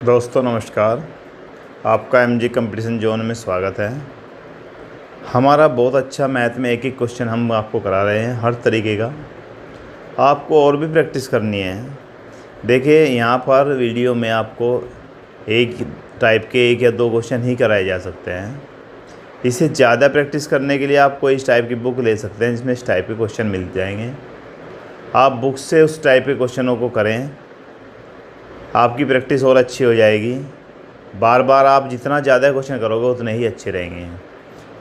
दोस्तों नमस्कार। आपका एमजी कंपटीशन जोन में स्वागत है। हमारा बहुत अच्छा मैथ में एक एक क्वेश्चन हम आपको करा रहे हैं हर तरीके का। आपको और भी प्रैक्टिस करनी है। देखिए यहाँ पर वीडियो में आपको एक टाइप के एक या दो क्वेश्चन ही कराए जा सकते हैं। इसे ज़्यादा प्रैक्टिस करने के लिए आपको इस टाइप की बुक ले सकते हैं जिसमें इस टाइप के क्वेश्चन मिल जाएंगे। आप बुक से उस टाइप के क्वेश्चनों को करें, आपकी प्रैक्टिस और अच्छी हो जाएगी। बार बार आप जितना ज़्यादा क्वेश्चन करोगे उतने ही अच्छे रहेंगे,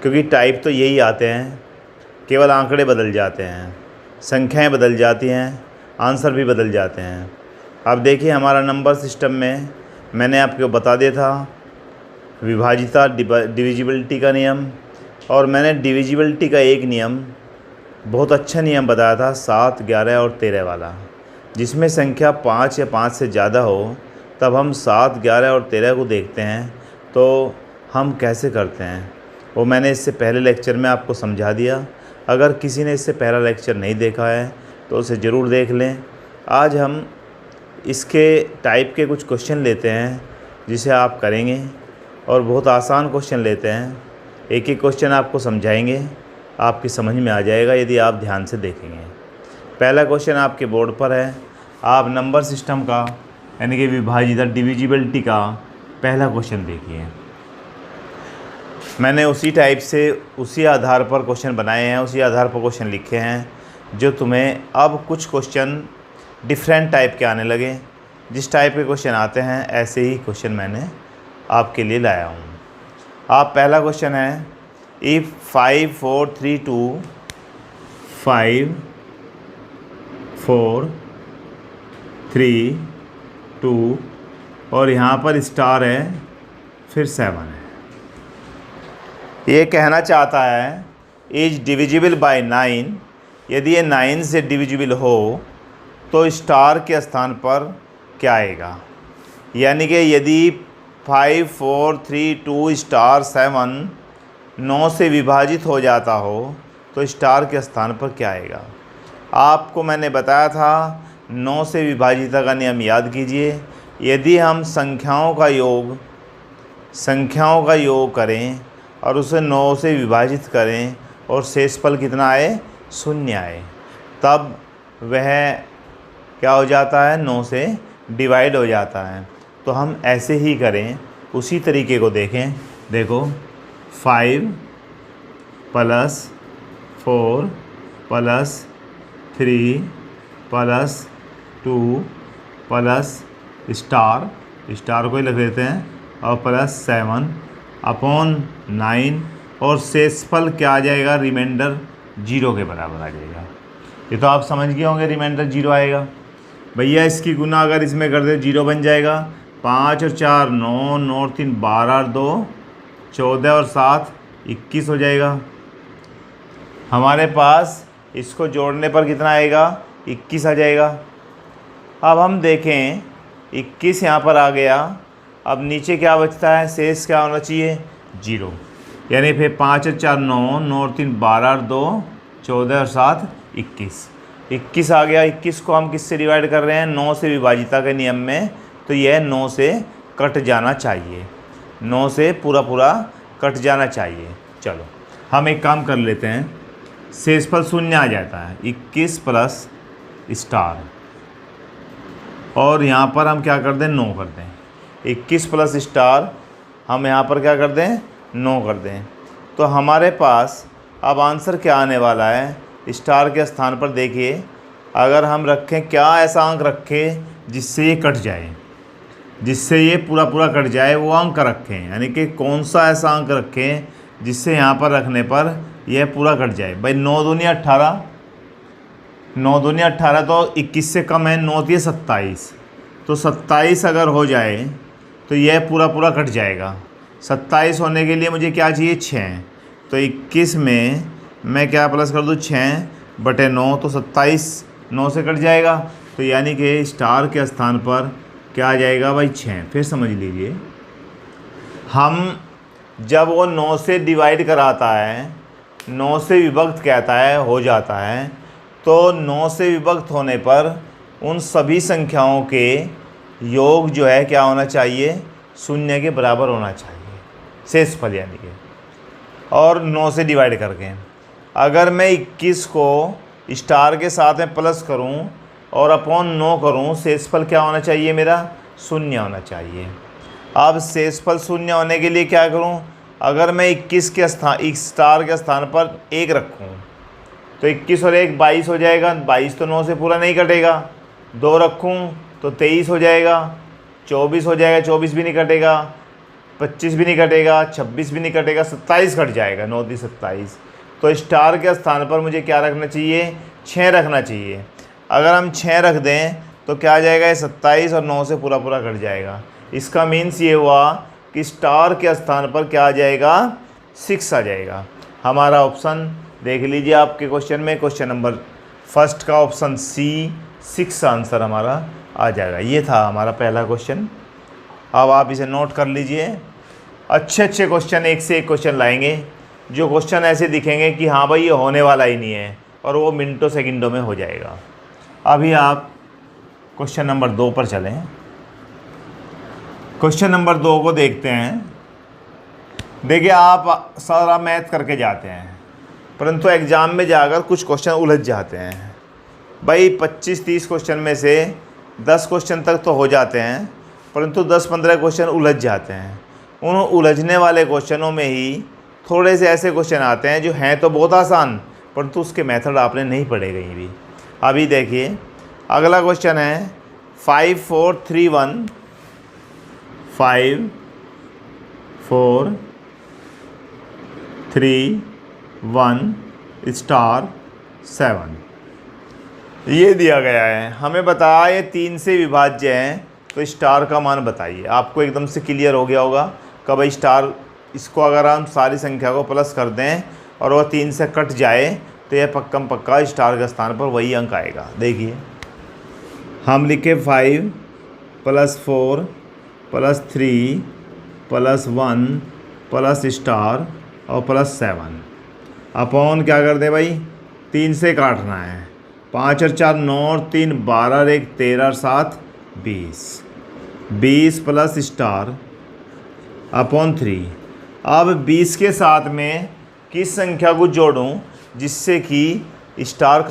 क्योंकि टाइप तो यही आते हैं, केवल आंकड़े बदल जाते हैं, संख्याएं बदल जाती हैं, आंसर भी बदल जाते हैं। अब देखिए हमारा नंबर सिस्टम में मैंने आपको बता दिया था विभाजिता डिविजिबिलिटी का नियम, और मैंने डिविजिबिलिटी का एक नियम बहुत अच्छा नियम बताया था 7, 11 और 13 वाला, जिसमें संख्या 5 या 5 से ज़्यादा हो तब हम 7, 11 और 13 को देखते हैं तो हम कैसे करते हैं। वो मैंने इससे पहले लेक्चर में आपको समझा दिया। अगर किसी ने इससे पहला लेक्चर नहीं देखा है तो उसे ज़रूर देख लें। आज हम इसके टाइप के कुछ क्वेश्चन लेते हैं जिसे आप करेंगे, और बहुत आसान क्वेश्चन लेते हैं। एक एक क्वेश्चन आपको समझाएंगे, आपकी समझ में आ जाएगा यदि आप ध्यान से देखेंगे। पहला क्वेश्चन आपके बोर्ड पर है। आप नंबर सिस्टम का यानी कि विभाजिता डिविजिबिलिटी का पहला क्वेश्चन देखिए। मैंने उसी टाइप से उसी आधार पर क्वेश्चन बनाए हैं, उसी आधार पर क्वेश्चन लिखे हैं जो तुम्हें अब कुछ क्वेश्चन डिफरेंट टाइप के आने लगे। जिस टाइप के क्वेश्चन आते हैं ऐसे ही क्वेश्चन मैंने आपके लिए लाया हूँ। आप पहला क्वेश्चन है इफ़ 5, 4, 3, 2 5, 4, 3, 2 और यहाँ पर स्टार है, फिर 7 है। ये कहना चाहता है इज डिविजिबल बाय 9। यदि ये 9 से डिविजिबल हो तो स्टार के स्थान पर क्या आएगा। यानी कि यदि 5, 4, 3, 2 स्टार 7 9 से विभाजित हो जाता हो तो स्टार के स्थान पर क्या आएगा। आपको मैंने बताया था 9 से विभाजिता का नियम याद कीजिए। यदि हम संख्याओं का योग करें और उसे 9 से विभाजित करें और शेषफल कितना आए, 0 आए, तब वह क्या हो जाता है, 9 से डिवाइड हो जाता है। तो हम ऐसे ही करें, उसी तरीके को देखें। देखो 5 + 4 + 3 + 2 + स्टार को ही लिख देते हैं, और +7 अपॉन 9, और शेषफल क्या आ जाएगा, रिमाइंडर 0 के बराबर आ जाएगा। ये तो आप समझ गए होंगे, रिमाइंडर 0 आएगा। भैया इसकी गुना अगर इसमें कर दे 0 बन जाएगा। 5 और 4 9, 9 और 3 12 और 2 14 और 7 21 हो जाएगा। हमारे पास इसको जोड़ने पर कितना आएगा, 21 आ जाएगा। अब हम देखें 21 यहाँ पर आ गया। अब नीचे क्या बचता है, शेष क्या होना चाहिए, 0। यानी फिर 5 और 4 9, 9 और 3 12 और 2 14 और 7 21 आ गया। 21 को हम किससे डिवाइड कर रहे हैं, 9 से विभाजिता के नियम में, तो यह 9 से कट जाना चाहिए, 9 से पूरा कट जाना चाहिए। चलो हम एक काम कर लेते हैं, शेषफल 0 आ जाता है, 21 प्लस स्टार, और यहाँ पर हम क्या कर दें, 9 कर दें। 21 प्लस स्टार हम यहाँ पर क्या कर दें, 9 कर दें। तो हमारे पास अब आंसर क्या आने वाला है, स्टार के स्थान पर देखिए, अगर हम रखें क्या ऐसा अंक रखें जिससे ये कट जाए, जिससे ये पूरा कट जाए, वो अंक रखें। यानी कि कौन सा ऐसा अंक रखें जिससे यहाँ पर रखने पर यह पूरा कट जाए। भाई 9 दूनी 18, 9 दूनी 18 तो 21 से कम है, 9 दिए 27, तो 27 अगर हो जाए तो यह पूरा कट जाएगा। 27 होने के लिए मुझे क्या चाहिए, 6। तो 21 में मैं क्या प्लस कर दूँ, 6/9, तो 27 9 से कट जाएगा। तो यानी कि स्टार के स्थान पर क्या आ जाएगा भाई, 6। फिर समझ लीजिए, हम जब वो 9 से डिवाइड कराता है, 9 से विभक्त कहता है, हो जाता है, तो 9 से विभक्त होने पर उन सभी संख्याओं के योग जो है क्या होना चाहिए, शून्य के बराबर होना चाहिए, शेषफल यानी कि, और 9 से डिवाइड करके। अगर मैं 21 को स्टार के साथ में प्लस करूं और अपॉन 9 करूं, शेषफल क्या होना चाहिए मेरा, शून्य होना चाहिए। अब शेषफल शून्य होने के लिए क्या करूं, अगर मैं 21 के स्टार के स्थान पर 1 रखूं तो 21 और 1 22 हो जाएगा, 22 तो 9 से पूरा नहीं कटेगा। 2 रखूं तो 23 हो जाएगा, 24 हो जाएगा, 24 भी नहीं कटेगा, 25 भी नहीं कटेगा, 26 भी नहीं कटेगा, 27 कट जाएगा, 9 × 27। तो स्टार के स्थान पर मुझे क्या रखना चाहिए, 6 रखना चाहिए। अगर हम 6 रख दें तो क्या आ जाएगा, ये 27 और 9 से पूरा पूरा कट जाएगा। इसका मीन्स ये हुआ कि स्टार के स्थान पर क्या आ जाएगा, 6 आ जाएगा। हमारा ऑप्शन देख लीजिए आपके क्वेश्चन में, क्वेश्चन नंबर फर्स्ट का ऑप्शन सी, 6 आंसर हमारा आ जाएगा। ये था हमारा पहला क्वेश्चन। अब आप इसे नोट कर लीजिए। अच्छे अच्छे क्वेश्चन, एक से एक क्वेश्चन लाएंगे, जो क्वेश्चन ऐसे दिखेंगे कि हाँ भाई ये होने वाला ही नहीं है, और वो मिनटों सेकंडों में हो जाएगा। अभी आप क्वेश्चन नंबर 2 पर चलें। क्वेश्चन नंबर 2 को देखते हैं। देखिए, आप सारा मैथ करके जाते हैं, परंतु एग्ज़ाम में जाकर कुछ क्वेश्चन उलझ जाते हैं। भाई 25-30 क्वेश्चन में से 10 क्वेश्चन तक तो हो जाते हैं, परंतु 10-15 क्वेश्चन उलझ जाते हैं। उन उलझने वाले क्वेश्चनों में ही थोड़े से ऐसे क्वेश्चन आते हैं जो हैं तो बहुत आसान, परंतु उसके मेथड आपने नहीं पढ़े कहीं भी। अभी देखिए, अगला क्वेश्चन है 5 4 3 1, 5 4 3 1 स्टार 7, ये दिया गया है। हमें बताया ये 3 से विभाज्य है, तो स्टार का मान बताइए। आपको एकदम से क्लियर हो गया होगा कि भाई स्टार, इसको अगर हम सारी संख्या को प्लस कर दें और वह 3 से कट जाए तो यह पक्का स्टार के स्थान पर वही अंक आएगा। देखिए, हम लिखे 5 + 4 + 3 + 1 प्लस स्टार और +7 अपॉन क्या कर दे भाई, 3 से काटना है। 5 और 4 9 और 3 12 और 1 13 और 7 20, 20 प्लस स्टार अपॉन 3। अब 20 के साथ में किस संख्या को जोड़ूं जिससे कि स्टार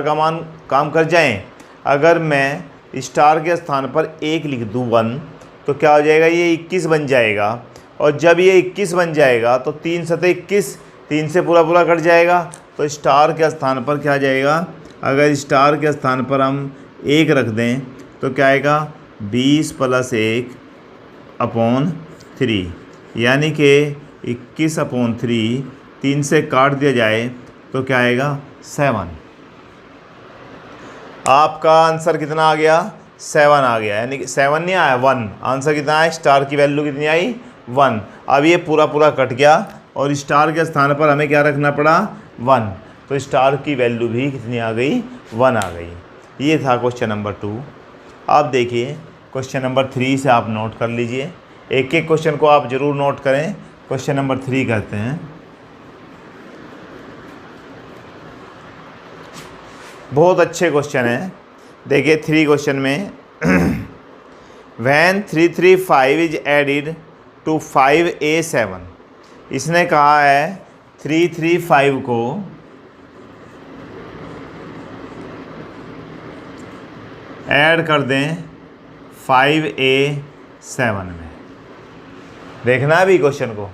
का मान काम कर जाए। अगर मैं स्टार के स्थान पर 1 लिख दूँ 1, तो क्या हो जाएगा, ये 21 बन जाएगा। और जब ये 21 बन जाएगा तो 3 × 7 = 21, 3 से पूरा पूरा कट जाएगा। तो स्टार के स्थान पर क्या जाएगा, अगर स्टार के स्थान पर हम 1 रख दें तो क्या आएगा, 20 + 1 अपॉन 3, यानी कि 21/3, 3 से काट दिया जाए तो क्या आएगा, 7। आपका आंसर कितना आ गया, 7 आ गया, यानी कि 7 नहीं आया, 1। आंसर कितना है, स्टार की वैल्यू कितनी आई, 1। अब ये पूरा पूरा कट गया और स्टार के स्थान पर हमें क्या रखना पड़ा, 1। तो स्टार की वैल्यू भी कितनी आ गई, 1 आ गई। ये था क्वेश्चन नंबर 2। अब देखिए क्वेश्चन नंबर 3 से आप नोट कर लीजिए। एक एक क्वेश्चन को आप ज़रूर नोट करें। क्वेश्चन नंबर 3 करते हैं। बहुत अच्छे क्वेश्चन हैं। देखिए 3 क्वेश्चन में when 335 is added to 5a7, इसने कहा है 335 को ऐड कर दें 5a7 में। देखना है भी क्वेश्चन को।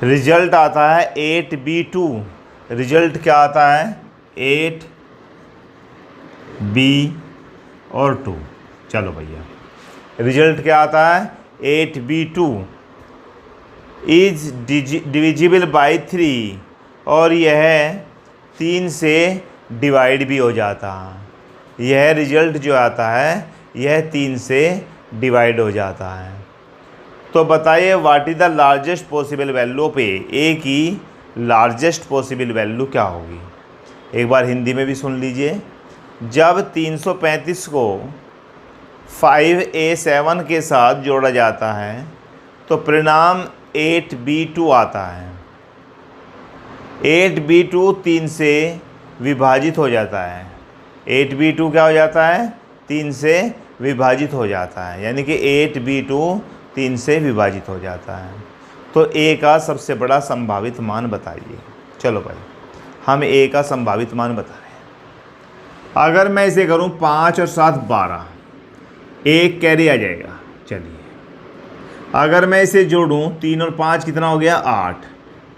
रिजल्ट आता है 8b2। रिजल्ट क्या आता है, 8b और 2। चलो भैया, रिजल्ट क्या आता है, 8b2 इज डिविजिबल बाई 3, और यह 3 से डिवाइड भी हो जाता है। यह रिजल्ट जो आता है यह 3 से डिवाइड हो जाता है। तो बताइए what is the largest possible value पे, ए की लार्जेस्ट पॉसिबल वैल्यू क्या होगी। एक बार हिंदी में भी सुन लीजिए। जब 335 को 5a7 के साथ जोड़ा जाता है तो परिणाम 8b2 आता है। 8b2 3 से विभाजित हो जाता है। 8b2 क्या हो जाता है, 3 से विभाजित हो जाता है, यानी कि 8b2 3 से विभाजित हो जाता है। तो a का सबसे बड़ा संभावित मान बताइए। चलो भाई, हम a का संभावित मान बता रहे हैं। अगर मैं इसे करूं 5 और 7 12, एक कैरी आ जाएगा। चलिए, अगर मैं इसे जोड़ूं 3 और 5 कितना हो गया 8,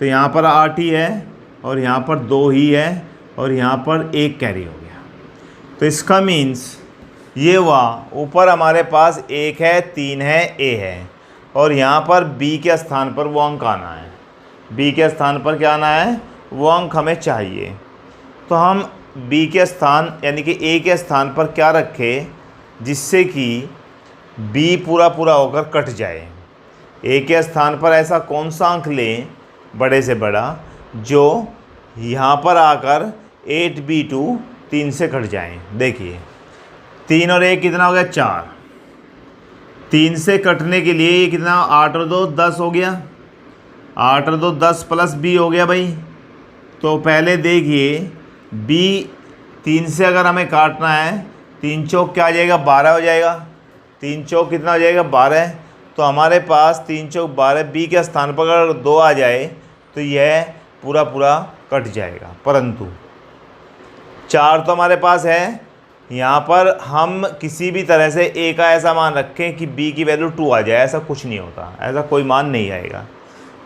तो यहाँ पर 8 ही है और यहाँ पर 2 ही है और यहाँ पर एक कैरी हो गया। तो इसका मीन्स ये हुआ, ऊपर हमारे पास 1 है, 3 है, a है, और यहाँ पर b के स्थान पर वो अंक आना है। b के स्थान पर क्या आना है, वो अंक हमें चाहिए। तो हम b के स्थान यानी कि a के स्थान पर क्या रखें जिससे कि b पूरा पूरा होकर कट जाए। a के स्थान पर ऐसा कौन सा अंक लें बड़े से बड़ा जो यहाँ पर आकर 8b2 3 से कट जाए। देखिए 3 और 1 कितना हो गया 4, 3 से कटने के लिए ये कितना 8 और 2 10 हो गया, 8 और 2 10 प्लस b हो गया भाई। तो पहले देखिए b 3 से अगर हमें काटना है, 3 चौक क्या आ जाएगा 12 हो जाएगा, 3 चौक कितना हो जाएगा 12। तो हमारे पास 3 चौक 12, b के स्थान पर अगर 2 आ जाए तो यह पूरा पूरा कट जाएगा। परंतु 4 तो हमारे पास है, यहाँ पर हम किसी भी तरह से a का ऐसा मान रखें कि b की वैल्यू 2 आ जाए, ऐसा कुछ नहीं होता, ऐसा कोई मान नहीं आएगा।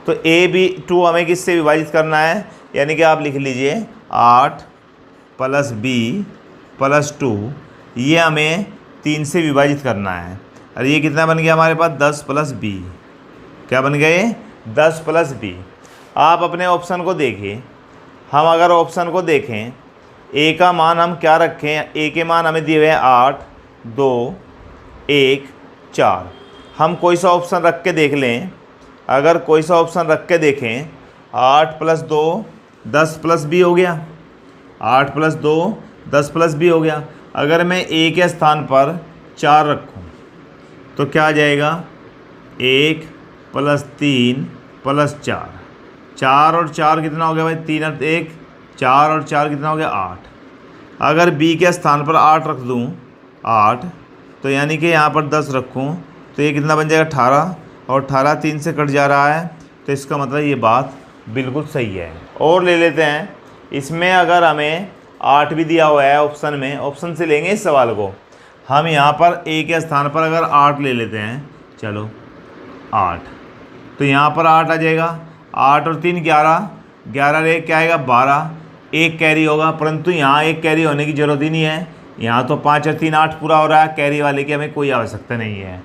तो ab2 हमें किससे विभाजित करना है, यानी कि आप लिख लीजिए 8 + b + 2, ये हमें 3 से विभाजित करना है। और ये कितना बन गया हमारे पास 10 + b, क्या बन गए 10 + b। आप अपने ऑप्शन को देखिए, हम अगर ऑप्शन को देखें a का मान हम क्या रखें, a के मान हमें दिए हुए हैं 8 2 1 4। हम कोई सा ऑप्शन रख के देख लें, अगर कोई सा ऑप्शन रख के देखें 8 + 2 10 + b हो गया, 8 + 2 10 + b हो गया। अगर मैं a के स्थान पर 4 रखूं तो क्या आ जाएगा 1 + 3 + 4, 4 और 4 कितना हो गया भाई 3 और 1 4 और 4 कितना हो गया 8। अगर b के स्थान पर 8 रख दूं 8, तो यानी कि यहाँ पर 10 रखूं तो ये कितना बन जाएगा 18, और 18 3 से कट जा रहा है। तो इसका मतलब ये बात बिल्कुल सही है। और ले लेते हैं, इसमें अगर हमें 8 भी दिया हुआ है ऑप्शन में, ऑप्शन से लेंगे इस सवाल को। हम यहाँ पर a के स्थान पर अगर 8 ले लेते हैं, चलो 8, तो यहाँ पर 8 आ जाएगा, 8 और 3 11, 11 और 1 क्या आएगा 12, एक कैरी होगा। परंतु यहाँ एक कैरी होने की ज़रूरत ही नहीं है, यहाँ तो 5 और 3 8 पूरा हो रहा है। कैरी वाले की हमें कोई आवश्यकता नहीं है,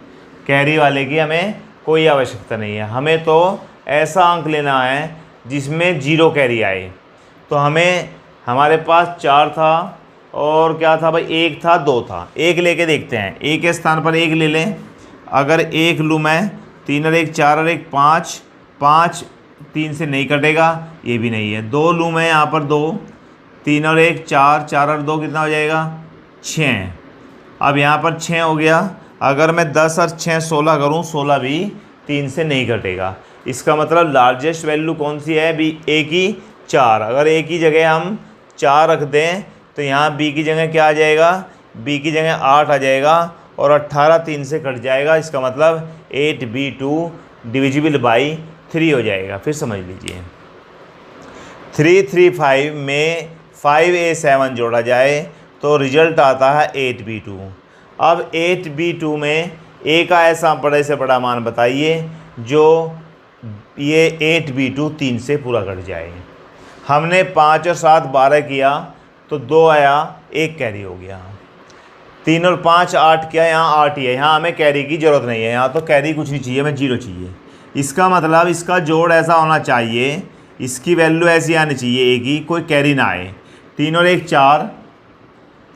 कैरी वाले की हमें कोई आवश्यकता नहीं है। हमें तो ऐसा अंक लेना है जिसमें 0 कैरी आए। तो हमें हमारे पास 4 था और क्या था भाई 1 था 2 था, 1 लेके देखते हैं। 1 के स्थान पर 1 ले लें, अगर 1 लूँ मैं 3 और 1 4 और 1 5, 5 3 से नहीं कटेगा, ये भी नहीं है। 2 लूँ मैं यहाँ पर 2, 3 और 1 4, 4 और 2 कितना हो जाएगा 6। अब यहाँ पर 6 हो गया। अगर मैं 10 और 6 16 करूँ, 16 भी 3 से नहीं कटेगा। इसका मतलब लार्जेस्ट वैल्यू कौन सी है बी ए की 4। अगर ए की जगह हम 4 रख दें तो यहाँ बी की जगह क्या आ जाएगा, बी की जगह 8 आ जाएगा और 18 3 से कट जाएगा। इसका मतलब 8b2 डिविजिबल बाई 3 हो जाएगा। फिर समझ लीजिए 335 में 5a7 जोड़ा जाए तो रिजल्ट आता है 8b2। अब 8b2 में a का ऐसा बड़े से बड़ा मान बताइए जो ये 8b2 3 से पूरा कट जाए। हमने 5 और 7 12 किया तो 2 आया, 1 कैरी हो गया। 3 और 5 8 किया, यहाँ 8 ही है, यहाँ हमें कैरी की ज़रूरत नहीं है, यहाँ तो कैरी कुछ नहीं चाहिए, हमें 0 चाहिए। इसका मतलब इसका जोड़ ऐसा होना चाहिए, इसकी वैल्यू ऐसी आनी चाहिए a की, कोई कैरी ना आए। 3 और 1 4,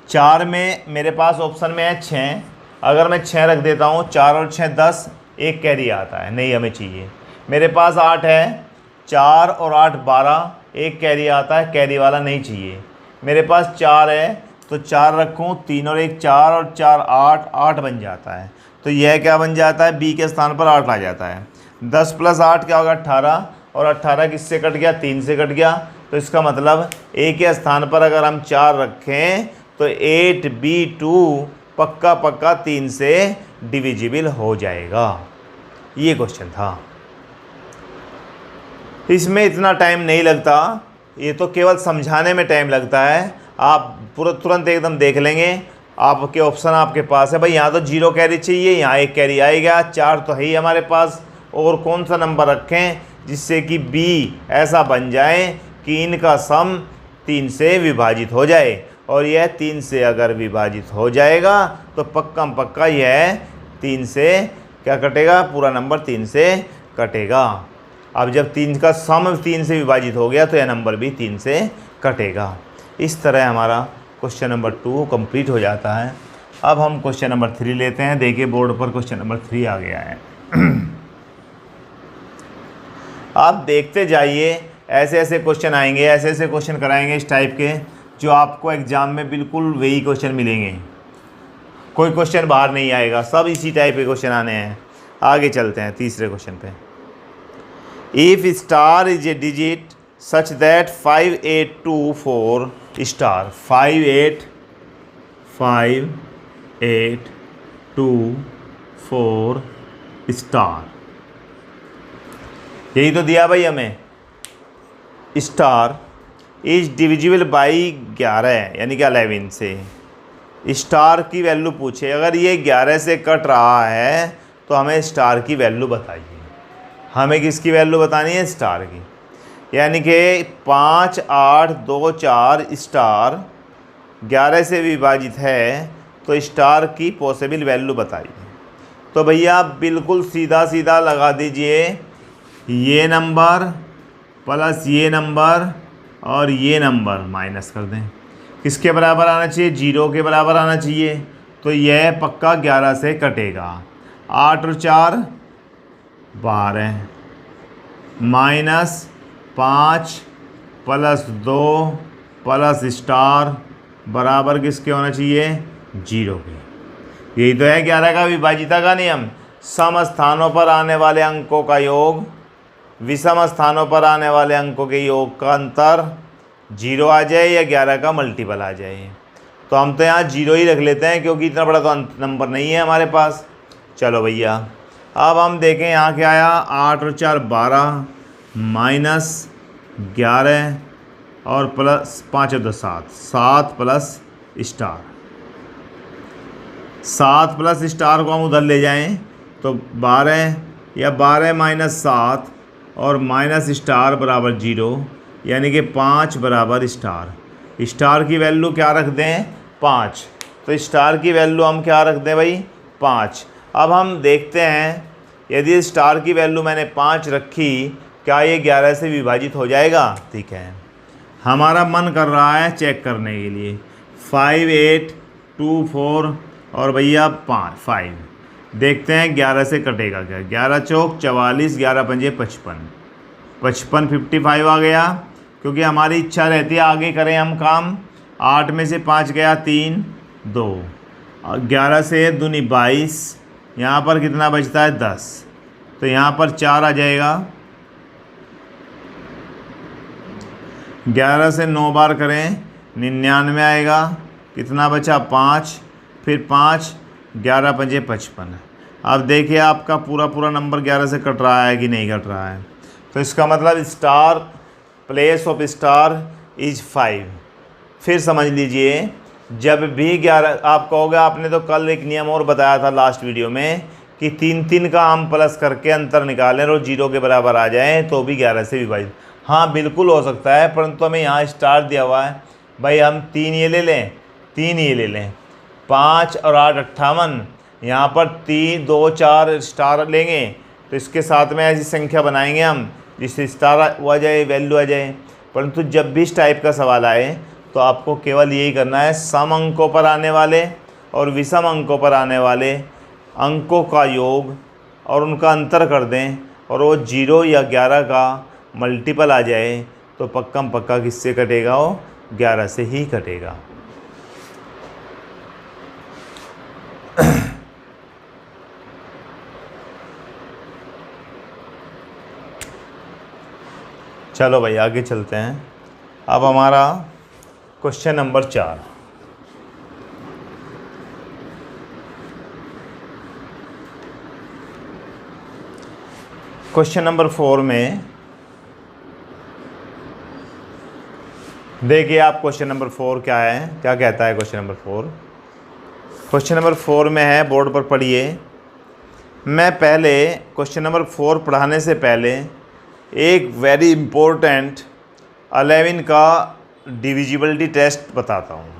4 में मेरे पास ऑप्शन में है 6, अगर मैं 6 रख देता हूँ 4 और 6 10, 1 कैरी आता है, नहीं हमें चाहिए। मेरे पास 8 है, 4 और 8 12, 1 कैरी आता है, कैरी वाला नहीं चाहिए। मेरे पास 4 है तो 4 रखूँ, 3 और 1 4 और 4 8, 8 बन जाता है। तो यह क्या बन जाता है, b के स्थान पर 8 आ जाता है। 10 + 8 क्या होगा 18, और 18 किससे कट गया 3 से कट गया। तो इसका मतलब a के स्थान पर अगर हम 4 रखें तो 8b2 पक्का पक्का 3 से डिविजिबल हो जाएगा। ये क्वेश्चन था। इसमें इतना टाइम नहीं लगता, ये तो केवल समझाने में टाइम लगता है। आप पूरा तुरंत एकदम देख लेंगे। आपके ऑप्शन आपके पास है भाई, यहाँ तो 0 कैरी चाहिए, यहाँ 1 कैरी आएगा, 4 तो है ही हमारे पास। और कौन सा नंबर रखें जिससे कि B ऐसा बन जाए कि इनका सम 3 से विभाजित हो जाए। और यह 3 से अगर विभाजित हो जाएगा तो पक्का पक्का यह 3 से क्या कटेगा, पूरा नंबर 3 से कटेगा। अब जब 3 का सम 3 से विभाजित हो गया तो यह नंबर भी 3 से कटेगा। इस तरह हमारा क्वेश्चन नंबर 2 कंप्लीट हो जाता है। अब हम क्वेश्चन नंबर 3 लेते हैं। देखिए बोर्ड पर क्वेश्चन नंबर 3 आ गया है। आप देखते जाइए, ऐसे ऐसे क्वेश्चन आएंगे, ऐसे ऐसे क्वेश्चन कराएंगे इस टाइप के, जो आपको एग्ज़ाम में बिल्कुल वही क्वेश्चन मिलेंगे। कोई क्वेश्चन बाहर नहीं आएगा, सब इसी टाइप के क्वेश्चन आने हैं। आगे चलते हैं तीसरे क्वेश्चन पे। If star is a digit such that 5824 star 5824 star, यही तो दिया भाई हमें। स्टार इज डिविजिबल बाई 11 यानी कि 11 से। स्टार की वैल्यू पूछे, अगर ये 11 से कट रहा है तो हमें स्टार की वैल्यू बताइए। हमें किसकी वैल्यू बतानी है, स्टार की। यानी कि 5 8 2 4 स्टार 11 से विभाजित है तो स्टार की पॉसिबल वैल्यू बताइए। तो भैया बिल्कुल सीधा सीधा लगा दीजिए, ये नंबर प्लस ये नंबर और ये नंबर माइनस कर दें। किसके बराबर आना चाहिए, 0 के बराबर आना चाहिए। तो यह पक्का 11 से कटेगा। 8 और 4 12 माइनस 5 प्लस 2 प्लस स्टार बराबर किसके होना चाहिए, 0 के। यही तो है 11 का विभाजिता का नियम। सम स्थानों पर आने वाले अंकों का योग विषम स्थानों पर आने वाले अंकों के योग का अंतर 0 आ जाए या 11 का मल्टीपल आ जाए। तो हम तो यहाँ 0 ही रख लेते हैं क्योंकि इतना बड़ा तो नंबर नहीं है हमारे पास। चलो भैया अब हम देखें यहाँ क्या आया, 8 और 4 12 माइनस 11 और प्लस 5 और 2 7 7 प्लस स्टार। 7 प्लस स्टार को हम उधर ले जाएं तो 12 या 12 माइनस 7 और माइनस स्टार बराबर 0 यानी कि 5 बराबर स्टार। स्टार की वैल्यू क्या रख दें, 5। तो स्टार की वैल्यू हम क्या रख दें भाई, 5। अब हम देखते हैं यदि स्टार की वैल्यू मैंने 5 रखी, क्या ये 11 से विभाजित हो जाएगा। ठीक है, हमारा मन कर रहा है चेक करने के लिए। 5 8 2 4 और भैया 5 देखते हैं 11 से कटेगा क्या। 11 चौक 44 11 पंजे 55 55 55 आ गया। क्योंकि हमारी इच्छा रहती है आगे करें हम काम। 8 में से 5 गया 3 2 11 से दूनी 22, यहाँ पर कितना बचता है 10। तो यहाँ पर 4 आ जाएगा। 11 से 9 बार करें 99 आएगा। कितना बचा 5, फिर 5 11 पंजे 55। अब देखिए आपका पूरा नंबर 11 से कट रहा है कि नहीं कट रहा है। तो इसका मतलब star place of star is 5। फिर समझ लीजिए जब भी 11 आप कहोगे, आपने तो कल एक नियम और बताया था लास्ट वीडियो में कि 3 का हम प्लस करके अंतर निकालें और 0 के बराबर आ जाए तो भी 11 से विभाजित। हाँ बिल्कुल हो सकता है, परंतु हमें यहाँ स्टार दिया हुआ है भाई, हम 3 ये ले लें, 3 ये ले लें। 5 और 8 58, यहाँ पर 3 2 4 स्टार लेंगे तो इसके साथ में ऐसी संख्या बनाएंगे हम जिससे स्टार आ जाए, वैल्यू आ जाए। परंतु जब भी इस टाइप का सवाल आए तो आपको केवल यही करना है, सम अंकों पर आने वाले और विषम अंकों पर आने वाले अंकों का योग और उनका अंतर कर दें और वो 0 या 11 का मल्टीपल आ जाए तो पक्का किससे कटेगा, वो 11 से ही कटेगा। चलो भाई आगे चलते हैं। अब हमारा क्वेश्चन नंबर 4। क्वेश्चन नंबर 4 में देखिए आप, क्वेश्चन नंबर 4 क्या है, क्या कहता है क्वेश्चन नंबर 4। क्वेश्चन नंबर 4 में है, बोर्ड पर पढ़िए। मैं पहले क्वेश्चन नंबर 4 पढ़ाने से पहले एक वेरी इम्पोर्टेंट 11 का डिविजिबिलिटी टेस्ट बताता हूँ,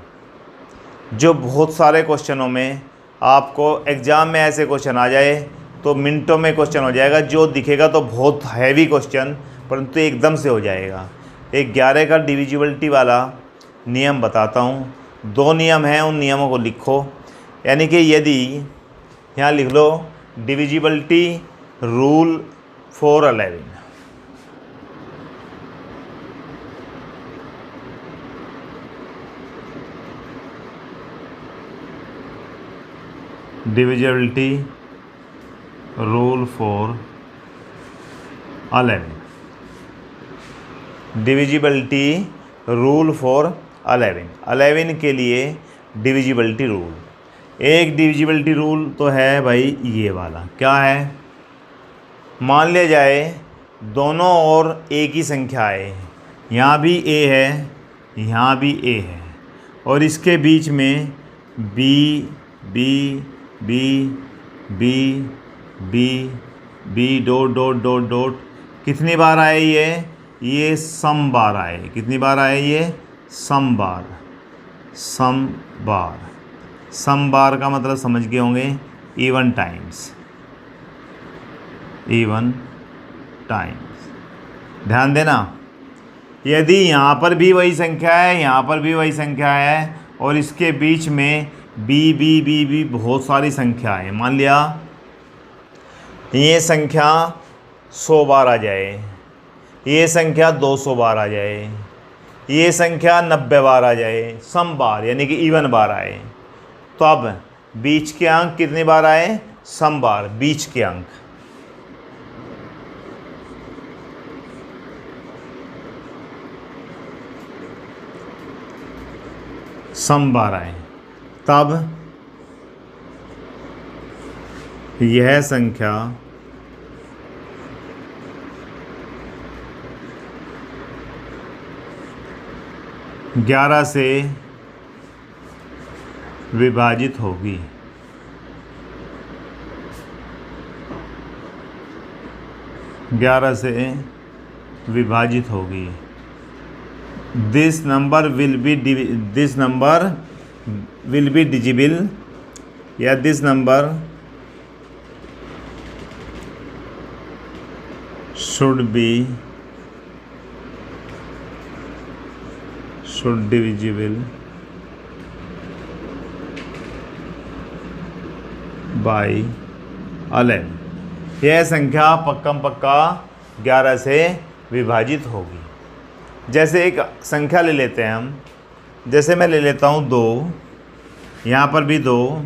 जो बहुत सारे क्वेश्चनों में आपको एग्ज़ाम में ऐसे क्वेश्चन आ जाए तो मिनटों में क्वेश्चन हो जाएगा, जो दिखेगा तो बहुत हैवी क्वेश्चन, परंतु एकदम से हो जाएगा। एक 11 का डिविजिबिलिटी वाला नियम बताता हूँ। 2 नियम हैं, उन नियमों को लिखो। यानी कि यदि यहाँ लिख लो divisibility rule for 11। Divisibility rule for 11। Divisibility rule for 11 के लिए डिविजिबिलिटी रूल। एक डिविजिबिलिटी रूल तो है भाई ये वाला, क्या है, मान लिया जाए दोनों ओर एक ही संख्या है, यहाँ भी a है, यहाँ भी a है, और इसके बीच में b b b b b b dot dot dot dot कितनी बार आए ये सम बार आए। कितनी बार आए ये? सम बार। सम बार, सम बार का मतलब समझ गए होंगे, इवन टाइम्स। Even times. ध्यान देना, यदि यहाँ पर भी वही संख्या है, यहाँ पर भी वही संख्या है, और इसके बीच में बी बी बी बी बहुत सारी संख्या है, मान लिया ये संख्या 100 बार आ जाए, ये संख्या 200 बार आ जाए, ये संख्या 90 बार आ जाए, सम बार यानी कि इवन बार आए, तो अब बीच के अंक कितनी बार आए? सम बार, बीच के अंक। सम बार आए, तब यह संख्या ग्यारह से विभाजित होगी। ग्यारह से विभाजित होगी। This number will be divisible, या this number should divisible by 11। यह संख्या पक्का 11 से विभाजित होगी। जैसे एक संख्या ले लेते हैं हम, जैसे मैं ले लेता हूँ 2, यहाँ पर भी 2,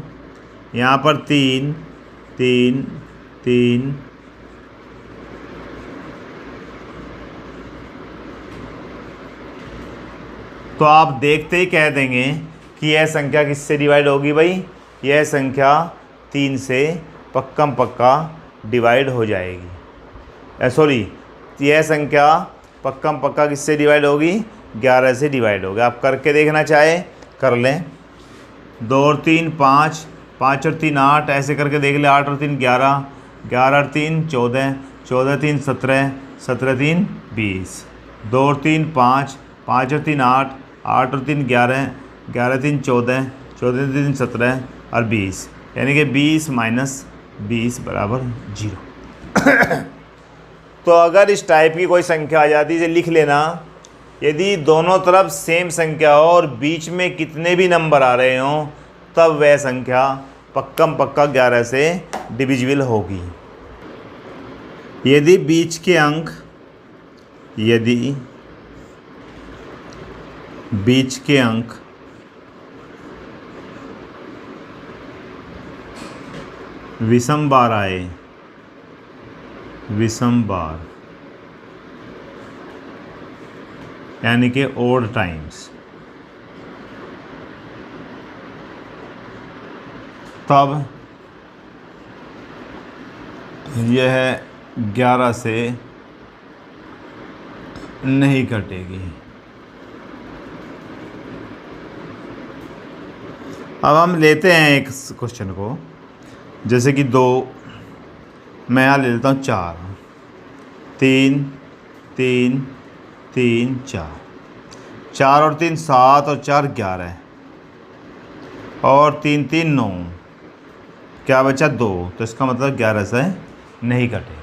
यहाँ पर 3 3 3, तो आप देखते ही कह देंगे कि यह संख्या किससे डिवाइड होगी भाई? यह संख्या 3 से पक्का डिवाइड हो जाएगी। सॉरी, यह संख्या पक्का किससे डिवाइड होगी? 11 से डिवाइड होगी। आप करके देखना चाहे कर लें। 2 और 3 5, 5 और 3 8, ऐसे करके देख ले। 8 और 3 11, 11 और 3 14, 14 3 17, 17 3 20। 2 और 3 5, 5 और 3 8, 8 और 3 11, 11 3 14, 14 3 17 और 20, यानी कि 20 माइनस 20 बराबर 0। तो अगर इस टाइप की कोई संख्या आ जाती है, लिख लेना, यदि दोनों तरफ सेम संख्या हो और बीच में कितने भी नंबर आ रहे हों, तब वह संख्या पक्का 11 से डिविजिबल होगी। यदि बीच के अंक विषम बार आए, विषम बार यानी कि ओड टाइम्स, तब यह 11 से नहीं कटेगी। अब हम लेते हैं एक क्वेश्चन को, जैसे कि 2, मैं यहाँ ले लेता हूँ 4, 3 3 3 4, 4 और 3 7 और 4 11 और 3 3 9, क्या बचा 2, तो इसका मतलब 11 से नहीं कटे।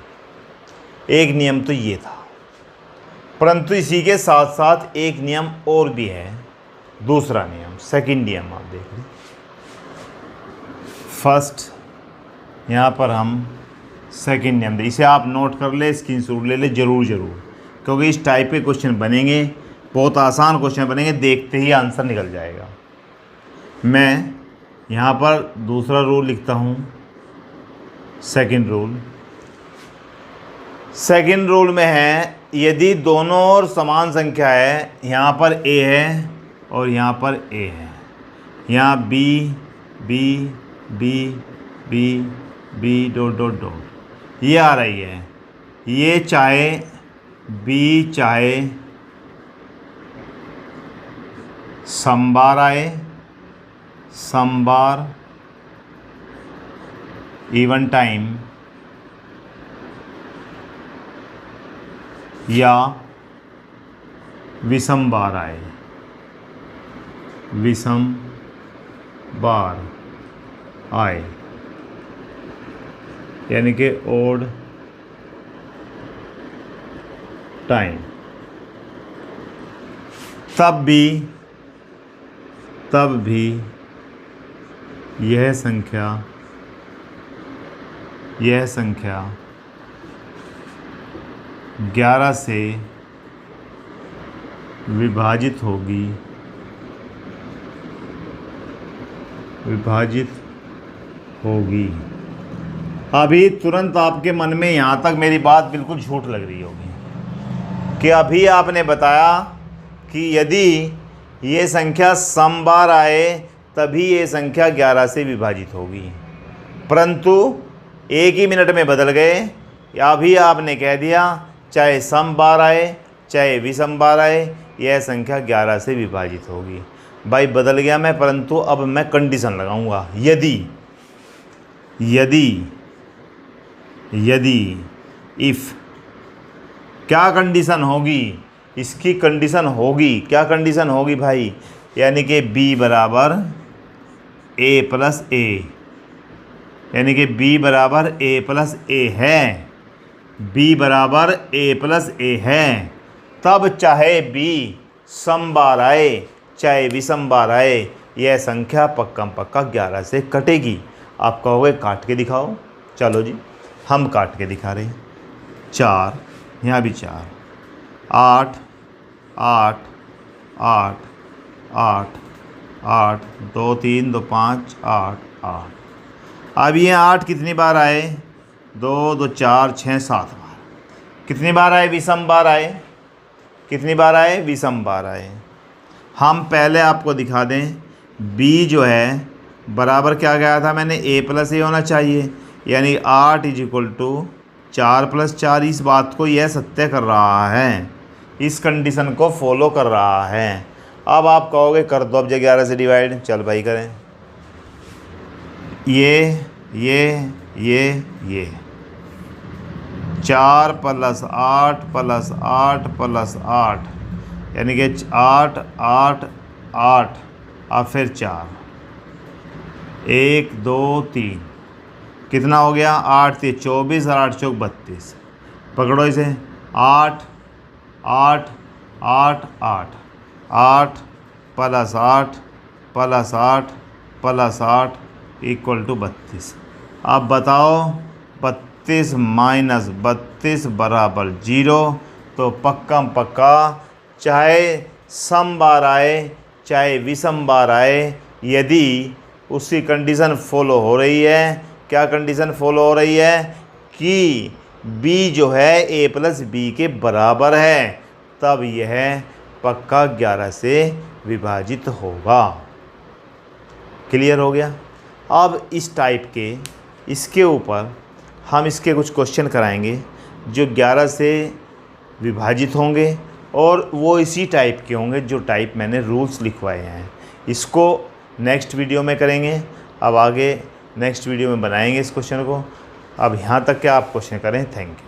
एक नियम तो ये था, परंतु इसी के साथ साथ एक नियम और भी है, दूसरा नियम, सेकंड नियम आप देख लीजिए। फर्स्ट यहाँ पर हम सेकंड नियम, इसे आप नोट कर ले, स्क्रीनशॉट ले ले ज़रूर, क्योंकि इस टाइप के क्वेश्चन बनेंगे, बहुत आसान क्वेश्चन बनेंगे, देखते ही आंसर निकल जाएगा। मैं यहाँ पर दूसरा रूल लिखता हूँ, सेकंड रूल में है, यदि दोनों और समान संख्या है, यहाँ पर a है और यहाँ पर a है, यहाँ b b b b b dot dot dot ये आ रही है, ये चाहे b चाहे समबार आए, समबार इवन टाइम, या विषम बार आए, विषम बार आए, यानी कि ओड टाइम, तब भी यह संख्या 11 से विभाजित होगी। अभी तुरंत आपके मन में यहाँ तक मेरी बात बिल्कुल झूठ लग रही होगी कि अभी आपने बताया कि यदि ये संख्या समबार आए तभी ये संख्या 11 से विभाजित होगी, परंतु एक ही मिनट में बदल गए। अभी आपने कह दिया चाहे समबार आए चाहे विषम बार आए, यह संख्या 11 से विभाजित होगी। भाई बदल गया मैं, परंतु अब मैं कंडीशन लगाऊंगा, यदि इफ़, क्या कंडीशन होगी, इसकी कंडीशन होगी, क्या कंडीशन होगी भाई, यानी कि b बराबर a प्लस a, यानी कि b बराबर a प्लस a है, b बराबर a प्लस a है, तब चाहे b समबार आए चाहे विषम बार आए, यह संख्या पक्का 11 से कटेगी। आप कहोगे काट के दिखाओ, चलो जी हम काट के दिखा रहे हैं। 4, यहाँ भी 4, 8 8 8 8 8 2 3 2 5 8 8। अब ये 8 कितनी बार आए, 2 2 4 6 7 बार। कितनी बार आए, विषम बार आए, कितनी बार आए, विषम बार आए। हम पहले आपको दिखा दें, b जो है बराबर क्या गया था मैंने, a प्लस a होना चाहिए, यानी 8 = 4 + 4। इस बात को यह सत्य कर रहा है, इस कंडीशन को फॉलो कर रहा है। अब आप कहोगे कर दो अब 11 से डिवाइड, चल भाई करें। ये 4 + 8 + 8 + 8, यानी कि 8 8 8, अब फिर 4, 1 2 3, कितना हो गया, 8 3 24 और 8 चौक 32। पकड़ो इसे, 8 8 8 8 8 + 8 + 8 + 8 = 32। अब बताओ 32 - 32 बराबर 0। तो पक्का चाहे सम बार आए चाहे विषम बार आए, यदि उसकी कंडीशन फॉलो हो रही है, क्या कंडीशन फॉलो हो रही है कि b जो है a प्लस b के बराबर है, तब यह पक्का 11 से विभाजित होगा। क्लियर हो गया। अब इस टाइप के, इसके ऊपर हम इसके कुछ क्वेश्चन कराएंगे जो 11 से विभाजित होंगे और वो इसी टाइप के होंगे जो टाइप मैंने रूल्स लिखवाए हैं। इसको नेक्स्ट वीडियो में करेंगे। अब आगे नेक्स्ट वीडियो में बनाएंगे इस क्वेश्चन को। अब यहाँ तक के आप क्वेश्चन करें। Thank you.